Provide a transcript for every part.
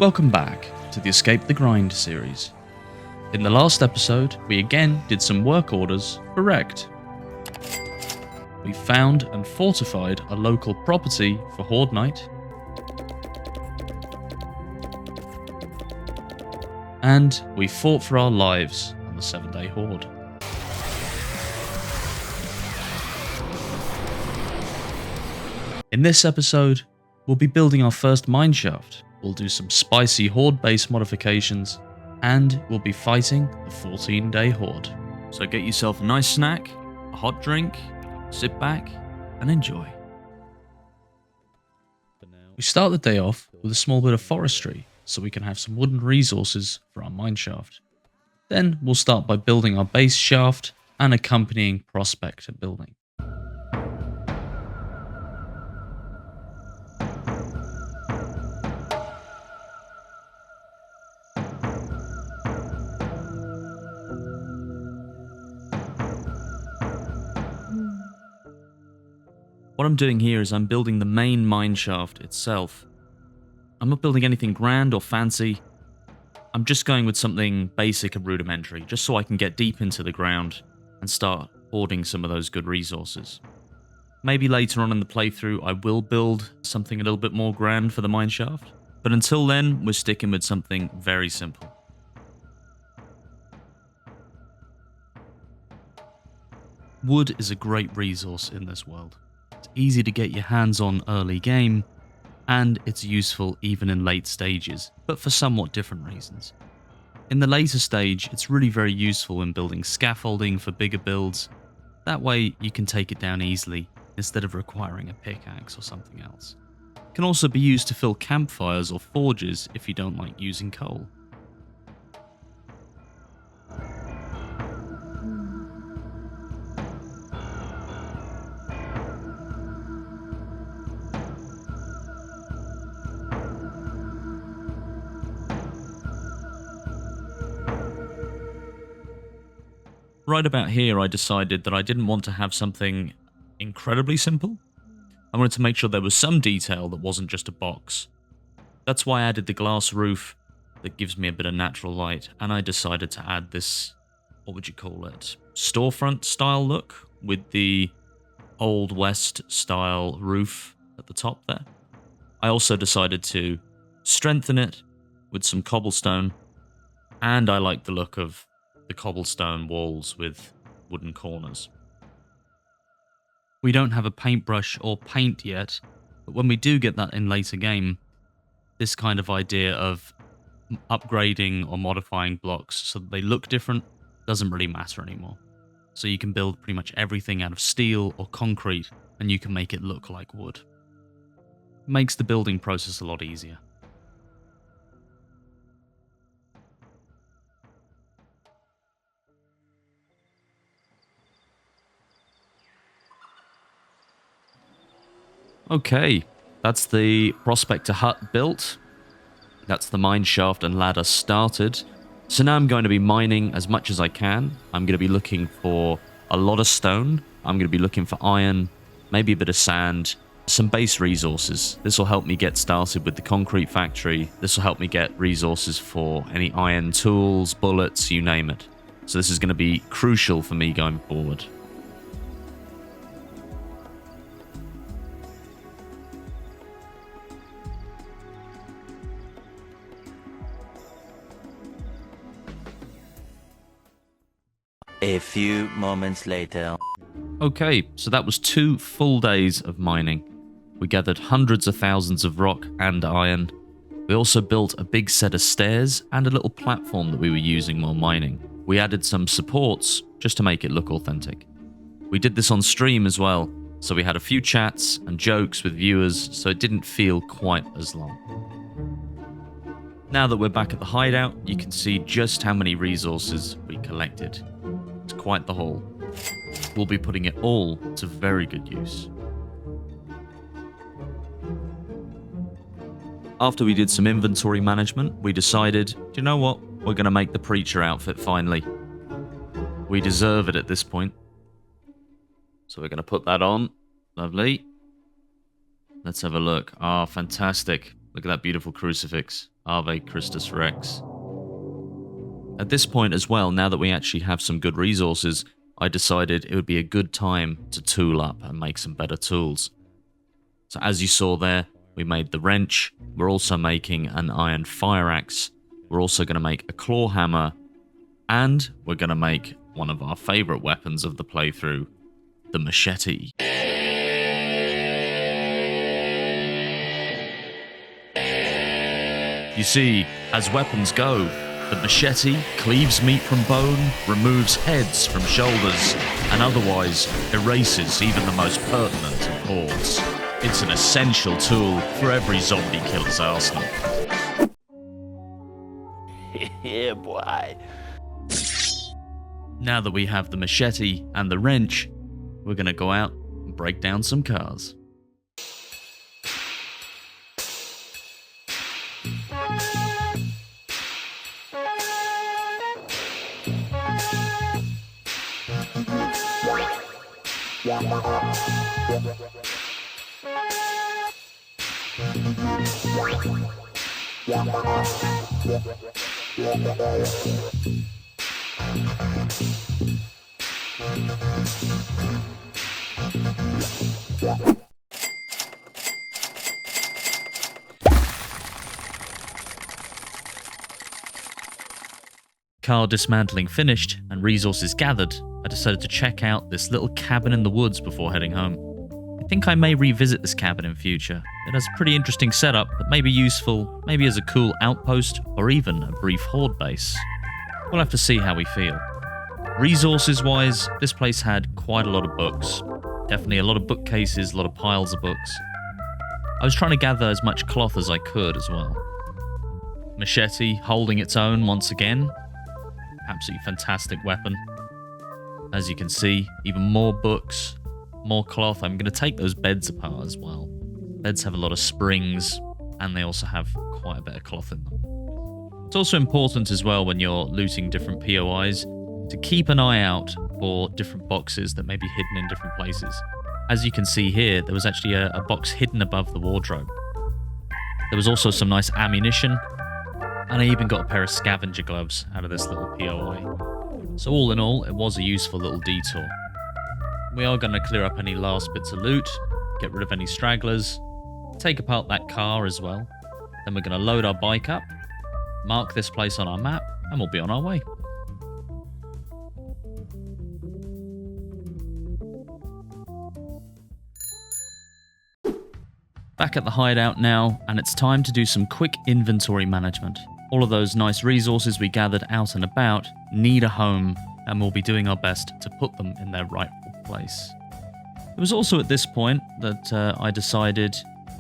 Welcome back to the Escape the Grind series. In the last episode, we again did some work orders for Wrecked. We found and fortified a local property for Horde Night, and we fought for our lives on the 7-day Horde. In this episode, we'll be building our first Mineshaft. We'll do some spicy Horde-based modifications, and we'll be fighting the 14-day Horde. So get yourself a nice snack, a hot drink, sit back, and enjoy. We start the day off with a small bit of forestry, so we can have some wooden resources for our mineshaft. Then we'll start by building our base shaft and accompanying prospector building. What I'm doing here is I'm building the main mineshaft itself. I'm not building anything grand or fancy. I'm just going with something basic and rudimentary, just so I can get deep into the ground and start hoarding some of those good resources. Maybe later on in the playthrough I will build something a little bit more grand for the mineshaft, but until then we're sticking with something very simple. Wood is a great resource in this world. It's easy to get your hands on early game, and it's useful even in late stages, but for somewhat different reasons. In the later stage, it's really very useful when building scaffolding for bigger builds. That way you can take it down easily, instead of requiring a pickaxe or something else. It can also be used to fill campfires or forges if you don't like using coal. Right about here, I decided that I didn't want to have something incredibly simple. I wanted to make sure there was some detail that wasn't just a box. That's why I added the glass roof that gives me a bit of natural light, and I decided to add this, what would you call it, storefront style look with the Old West style roof at the top there. I also decided to strengthen it with some cobblestone, and I like the look of the cobblestone walls with wooden corners. We don't have a paintbrush or paint yet, but when we do get that in later game, this kind of idea of upgrading or modifying blocks so that they look different doesn't really matter anymore. So you can build pretty much everything out of steel or concrete, and you can make it look like wood. It makes the building process a lot easier. Okay, that's the prospector hut built. That's the mineshaft and ladder started. So now I'm going to be mining as much as I can. I'm going to be looking for a lot of stone. I'm going to be looking for iron, maybe a bit of sand, some base resources. This will help me get started with the concrete factory. This will help me get resources for any iron tools, bullets, you name it. So this is going to be crucial for me going forward. A few moments later. Okay, so that was 2 full days of mining. We gathered hundreds of thousands of rock and iron. We also built a big set of stairs and a little platform that we were using while mining. We added some supports just to make it look authentic. We did this on stream as well, so we had a few chats and jokes with viewers, so it didn't feel quite as long. Now that we're back at the hideout, you can see just how many resources we collected. It's quite the haul. We'll be putting it all to very good use. After we did some inventory management, we decided, do you know what? We're going to make the preacher outfit finally. We deserve it at this point. So we're going to put that on. Lovely. Let's have a look. Ah, fantastic. Look at that beautiful crucifix. Ave Christus Rex. At this point as well, now that we actually have some good resources, I decided it would be a good time to tool up and make some better tools. So as you saw there, we made the wrench. We're also making an iron fire axe. We're also going to make a claw hammer. And we're going to make one of our favourite weapons of the playthrough, the machete. You see, as weapons go, the machete cleaves meat from bone, removes heads from shoulders, and otherwise erases even the most pertinent of hordes. It's an essential tool for every zombie killer's arsenal. Yeah, boy. Now that we have the machete and the wrench, we're going to go out and break down some cars. Car dismantling finished and resources gathered, I decided to check out this little cabin in the woods before heading home. I think I may revisit this cabin in future. It has a pretty interesting setup that may be useful, maybe as a cool outpost or even a brief horde base. We'll have to see how we feel. Resources wise, this place had quite a lot of books. Definitely a lot of bookcases, a lot of piles of books. I was trying to gather as much cloth as I could as well. Machete holding its own once again. Absolutely fantastic weapon. As you can see, even more books, more cloth. I'm going to take those beds apart as well. Beds have a lot of springs, and they also have quite a bit of cloth in them. It's also important as well when you're looting different POIs to keep an eye out for different boxes that may be hidden in different places. As you can see here, there was actually a box hidden above the wardrobe. There was also some nice ammunition, and I even got a pair of scavenger gloves out of this little POI. So all in all, it was a useful little detour. We are going to clear up any last bits of loot, get rid of any stragglers, take apart that car as well. Then we're going to load our bike up, mark this place on our map, and we'll be on our way. Back at the hideout now, and it's time to do some quick inventory management. All of those nice resources we gathered out and about need a home, and we'll be doing our best to put them in their rightful place. It was also at this point that I decided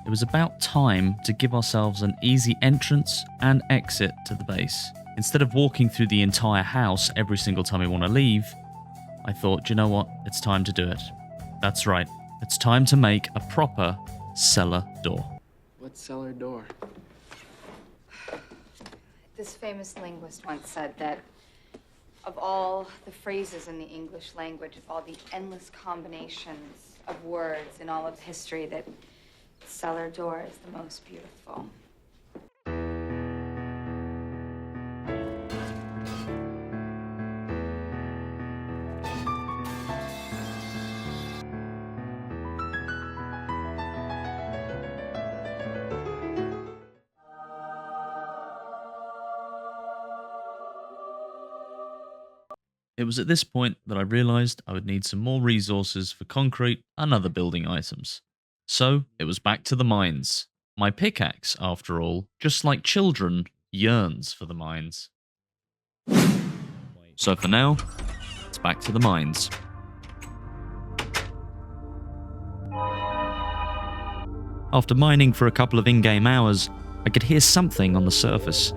it was about time to give ourselves an easy entrance and exit to the base. Instead of walking through the entire house every single time we want to leave, I thought, do you know what? It's time to do it. That's right. It's time to make a proper cellar door. What's cellar door? This famous linguist once said that of all the phrases in the English language, of all the endless combinations of words in all of history, that cellar door is the most beautiful. It was at this point that I realised I would need some more resources for concrete and other building items. So it was back to the mines. My pickaxe, after all, just like children, yearns for the mines. So for now, it's back to the mines. After mining for a couple of in-game hours, I could hear something on the surface.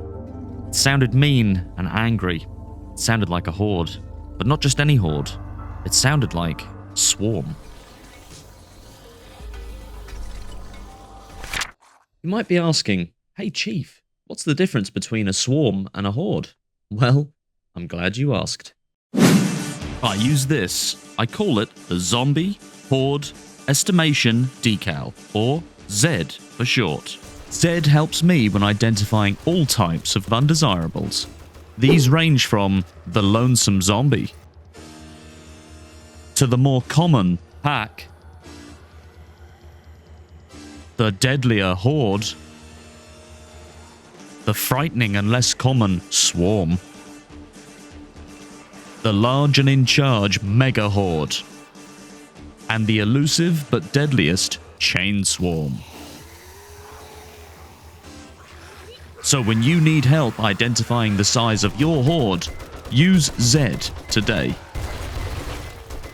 It sounded mean and angry. It sounded like a horde. But not just any horde. It sounded like a swarm. You might be asking, hey Chief, what's the difference between a swarm and a horde? Well, I'm glad you asked. I use this. I call it the Zombie Horde Estimation Decal, or Z for short. Zed helps me when identifying all types of undesirables. These range from the lonesome zombie to the more common pack, the deadlier horde, the frightening and less common swarm, the large and in charge mega horde, and the elusive but deadliest chain swarm. So when you need help identifying the size of your horde, use Zed today.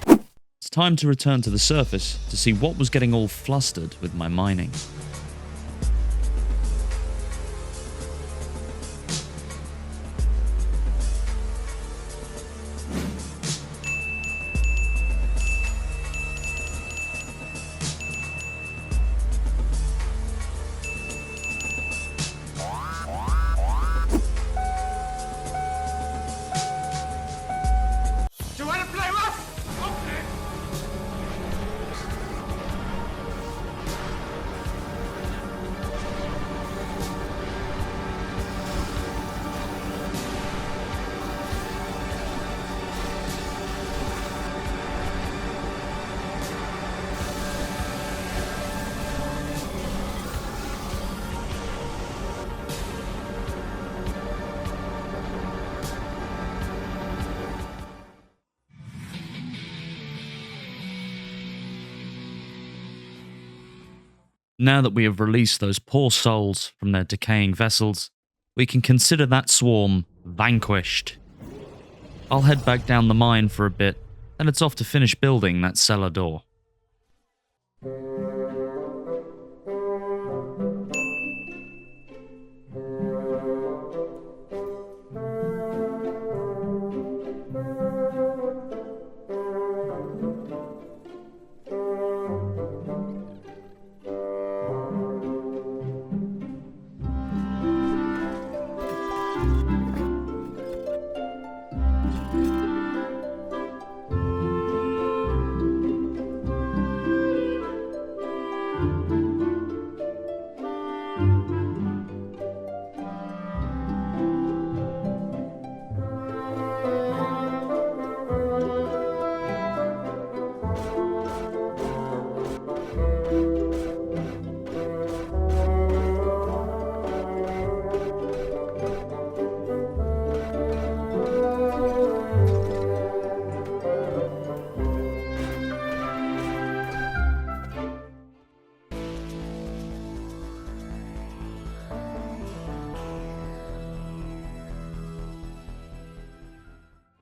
It's time to return to the surface to see what was getting all flustered with my mining. Now that we have released those poor souls from their decaying vessels, we can consider that swarm vanquished. I'll head back down the mine for a bit, then it's off to finish building that cellar door.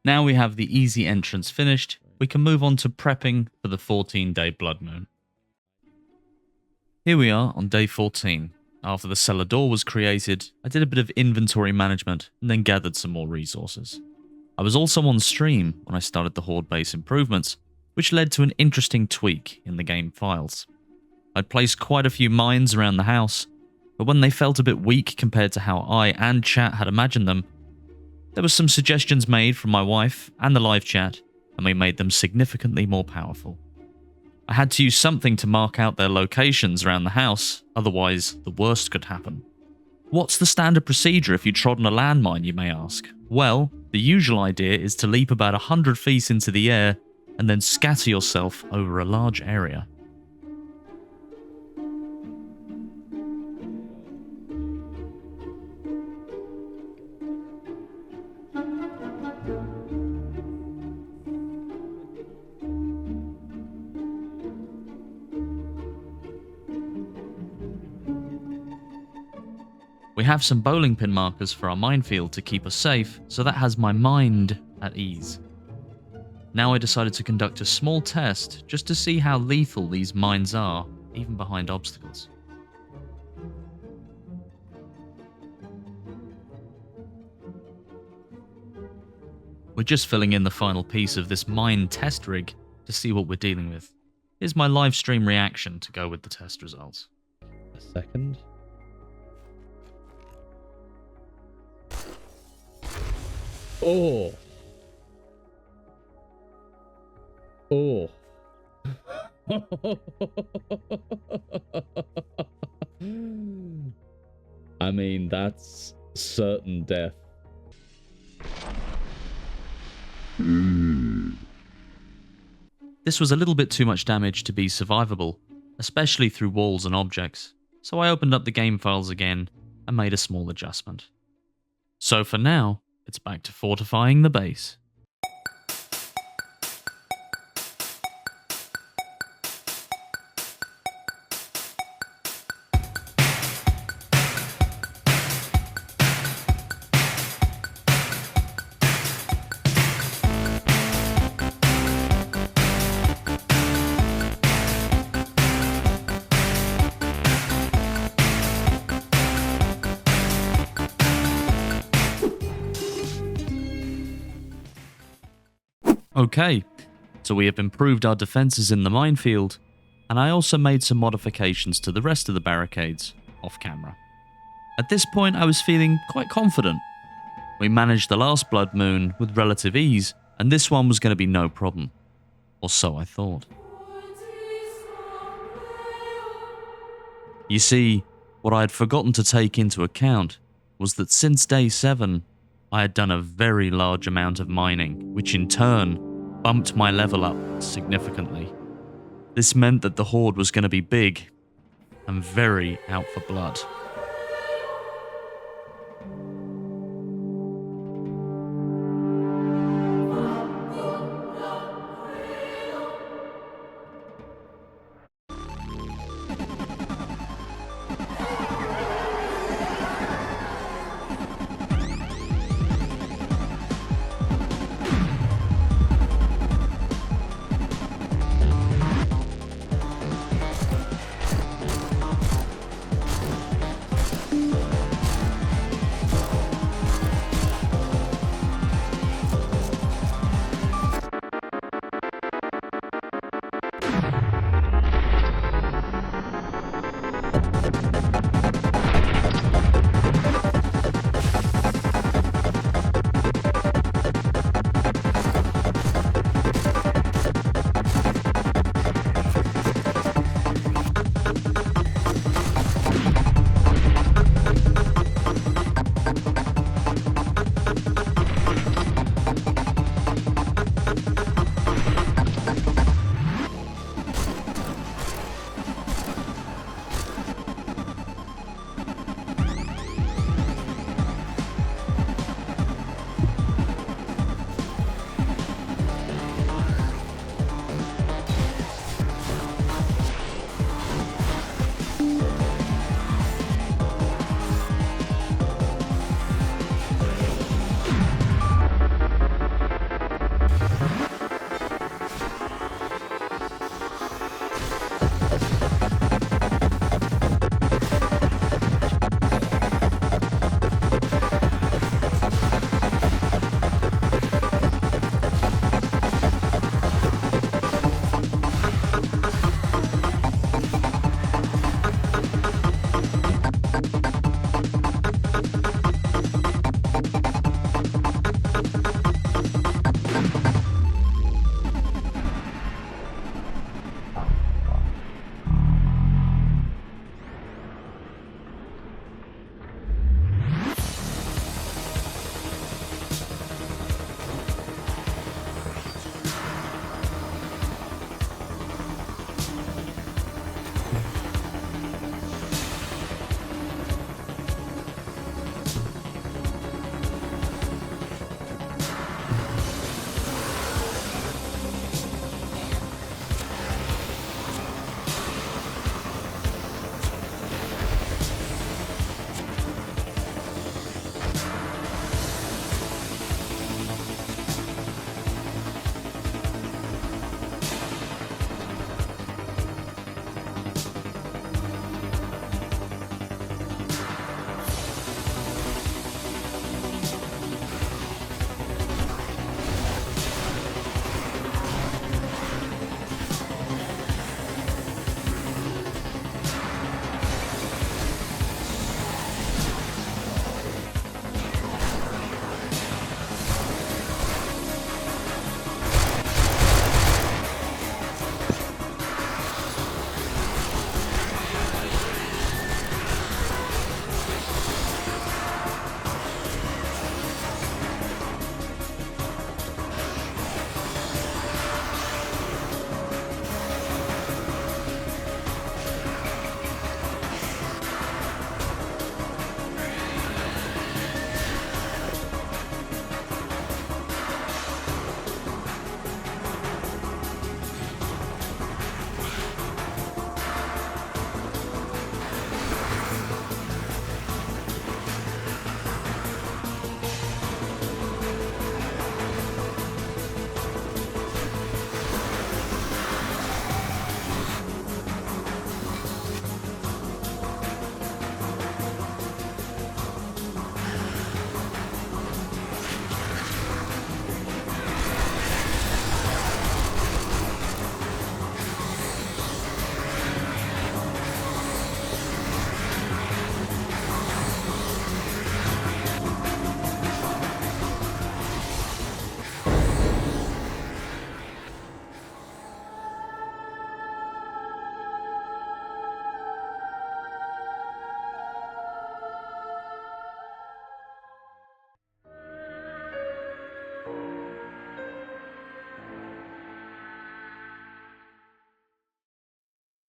Now we have the easy entrance finished, we can move on to prepping for the 14-day blood moon. Here we are on day 14. After the cellar door was created, I did a bit of inventory management and then gathered some more resources. I was also on stream when I started the Horde base improvements, which led to an interesting tweak in the game files. I'd placed quite a few mines around the house, but when they felt a bit weak compared to how I and chat had imagined them, there were some suggestions made from my wife and the live chat, and we made them significantly more powerful. I had to use something to mark out their locations around the house, otherwise the worst could happen. What's the standard procedure if you trod on a landmine, you may ask? Well, the usual idea is to leap about 100 feet into the air and then scatter yourself over a large area. We have some bowling pin markers for our minefield to keep us safe, so that has my mind at ease. Now I decided to conduct a small test just to see how lethal these mines are, even behind obstacles. We're just filling in the final piece of this mine test rig to see what we're dealing with. Here's my live stream reaction to go with the test results. A second. Oh. Oh. I mean, that's certain death. This was a little bit too much damage to be survivable, especially through walls and objects, so I opened up the game files again and made a small adjustment. So for now, it's back to fortifying the base. Okay, so we have improved our defenses in the minefield, and I also made some modifications to the rest of the barricades, off camera. At this point I was feeling quite confident. We managed the last blood moon with relative ease, and this one was going to be no problem. Or so I thought. You see, what I had forgotten to take into account was that since day 7, I had done a very large amount of mining, which in turn bumped my level up significantly. This meant that the Horde was going to be big and very out for blood.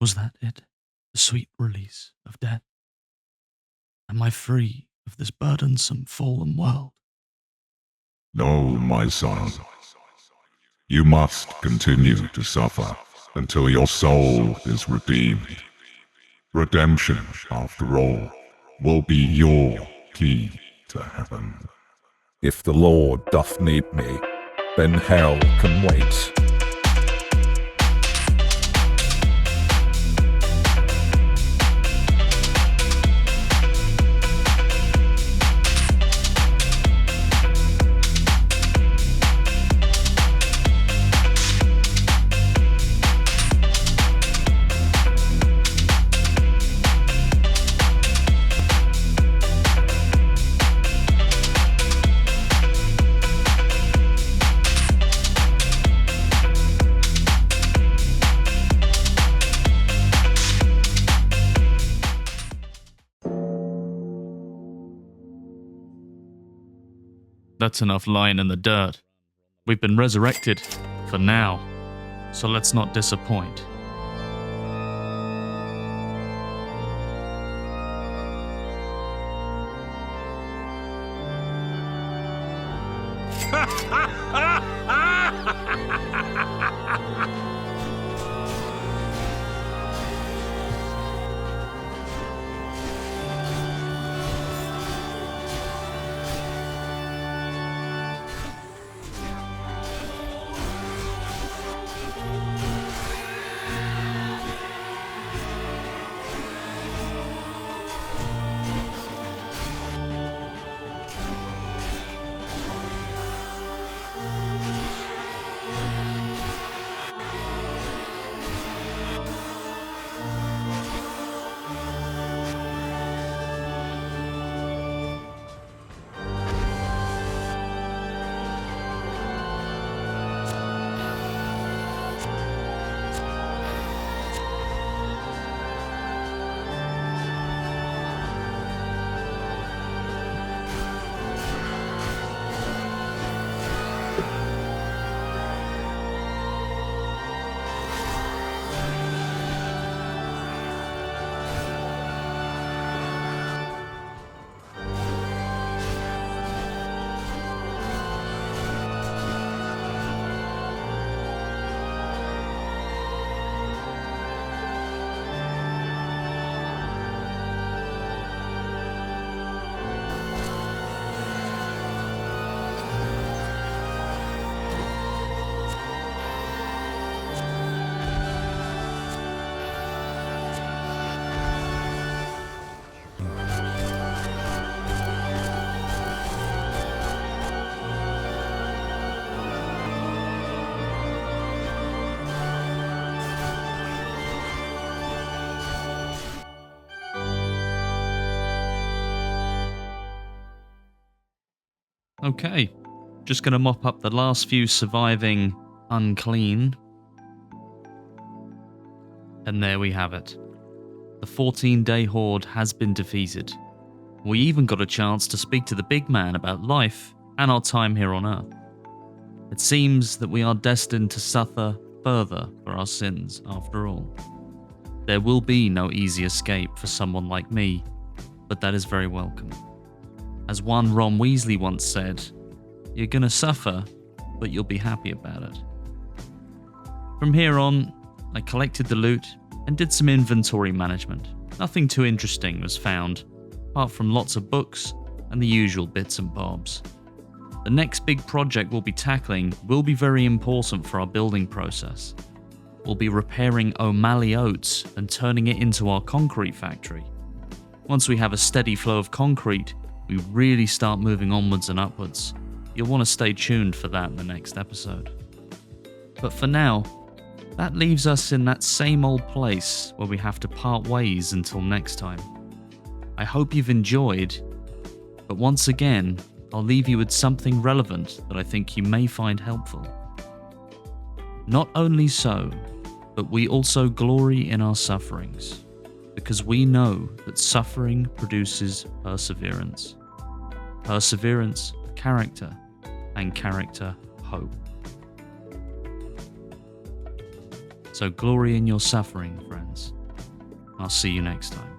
Was that it? The sweet release of death? Am I free of this burdensome fallen world? No, my son. You must continue to suffer until your soul is redeemed. Redemption, after all, will be your key to heaven. If the Lord doth need me, then hell can wait. That's enough lying in the dirt. We've been resurrected, for now, so let's not disappoint. Okay, just gonna mop up the last few surviving unclean. And there we have it. The 14-day Horde has been defeated. We even got a chance to speak to the big man about life and our time here on Earth. It seems that we are destined to suffer further for our sins after all. There will be no easy escape for someone like me, but that is very welcome. As one Ron Weasley once said, you're gonna suffer, but you'll be happy about it. From here on, I collected the loot and did some inventory management. Nothing too interesting was found, apart from lots of books and the usual bits and bobs. The next big project we'll be tackling will be very important for our building process. We'll be repairing O'Malley Oats and turning it into our concrete factory. Once we have a steady flow of concrete, we really start moving onwards and upwards. You'll want to stay tuned for that in the next episode. But for now, that leaves us in that same old place where we have to part ways until next time. I hope you've enjoyed, but once again, I'll leave you with something relevant that I think you may find helpful. Not only so, but we also glory in our sufferings, because we know that suffering produces perseverance. Perseverance, character, and character, hope. So glory in your suffering, friends. I'll see you next time.